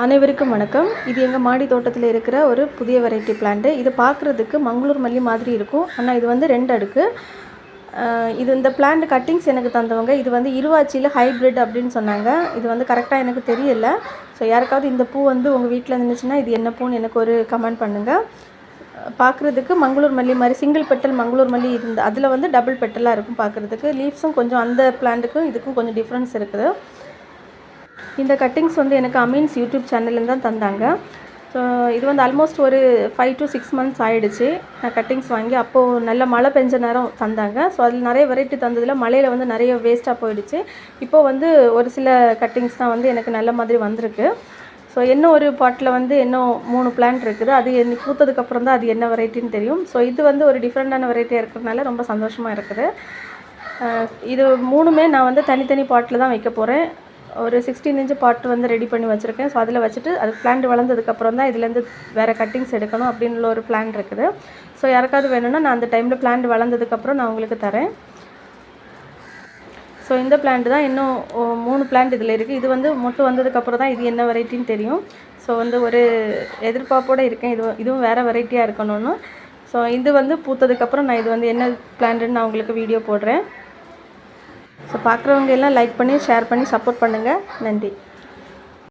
அனைவருக்கும் வணக்கம். இது எங்கள் மாடி தோட்டத்தில் இருக்கிற ஒரு புதிய வெரைட்டி பிளான்ட்டு. இது பார்க்குறதுக்கு மங்களூர் மல்லி மாதிரி இருக்கும். ஆனால் இது வந்து 2 அடுக்கு. இது இந்த பிளான்ட் கட்டிங்ஸ் எனக்கு தந்தவங்க. இது வந்து இருவாச்சியில் ஹைப்ரிட் அப்படின்னு சொன்னாங்க. இது வந்து கரெக்டாக எனக்கு தெரியல. ஸோ யாருக்காவது இந்த பூ வந்து உங்கள் வீட்டில் இருந்துச்சுன்னா இது என்ன பூன்னு எனக்கு ஒரு கமெண்ட் பண்ணுங்கள். பார்க்குறதுக்கு மங்களூர் மல்லி மாதிரி சிங்கிள் பெட்டல் மங்களூர் மல்லி இருந்து அதில் வந்து டபுள் பெட்டலாக இருக்கும் பார்க்குறதுக்கு. லீவ்ஸும் கொஞ்சம் அந்த பிளான்ட்டுக்கும் இதுக்கும் கொஞ்சம் டிஃப்ரென்ஸ் இருக்குது. இந்த கட்டிங்ஸ் வந்து எனக்கு அமீன்ஸ் யூடியூப் சேனல்லேருந்து தான் தந்தாங்க. ஸோ இது வந்து ஆல்மோஸ்ட் ஒரு 5 to 6 months ஆகிடுச்சு நான் கட்டிங்ஸ் வாங்கி. அப்போது நல்ல மழை பெஞ்ச நேரம் தந்தாங்க. ஸோ அதில் நிறைய வெரைட்டி தந்ததில் மழையில் வந்து நிறைய வேஸ்ட்டாக போயிடுச்சு. இப்போது வந்து ஒரு சில கட்டிங்ஸ் தான் வந்து எனக்கு நல்ல மாதிரி வந்திருக்கு. ஸோ இன்னும் ஒரு பாட்டில் வந்து இன்னும் 3 பிளான்ட் இருக்குது. அது பூத்ததுக்கப்புறம் தான் அது என்ன வெரைட்டின்னு தெரியும். ஸோ இது வந்து ஒரு டிஃப்ரெண்ட்டான வெரைட்டியாக இருக்கிறதுனால ரொம்ப சந்தோஷமாக இருக்குது. இது 3மே நான் வந்து தனித்தனி பாட்டில் தான் வைக்க போகிறேன். ஒரு 16 inch பாட் வந்து ரெடி பண்ணி வச்சுருக்கேன். ஸோ அதில் வச்சுட்டு அது பிளான்ட் வளர்ந்ததுக்கப்புறம் தான் இதுலேருந்து வேறு கட்டிங்ஸ் எடுக்கணும் அப்படின்னு ஒரு பிளான் இருக்குது. ஸோ யாருக்காவது வேணும்னா நான் அந்த டைமில் பிளான்ட் வளர்ந்ததுக்கப்புறம் நான் உங்களுக்கு தரேன். ஸோ இந்த பிளான்ட் தான் இன்னும் 3 பிளான்ட் இதில் இருக்குது. இது வந்து மொட்டு வந்ததுக்கப்புறம் தான் இது என்ன வெரைட்டின்னு தெரியும். ஸோ வந்து ஒரு எதிர்பார்ப்போடு இருக்கேன். இதுவும் வேறு வெரைட்டியாக இருக்கணும்னு. ஸோ இது வந்து பூத்ததுக்கப்புறம் நான் இது வந்து என்ன பிளான்ட்டுன்னு நான் உங்களுக்கு வீடியோ போடுறேன். ஸோ பார்க்குறவங்க எல்லாம் லைக் பண்ணி ஷேர் பண்ணி சப்போர்ட் பண்ணுங்கள். நன்றி.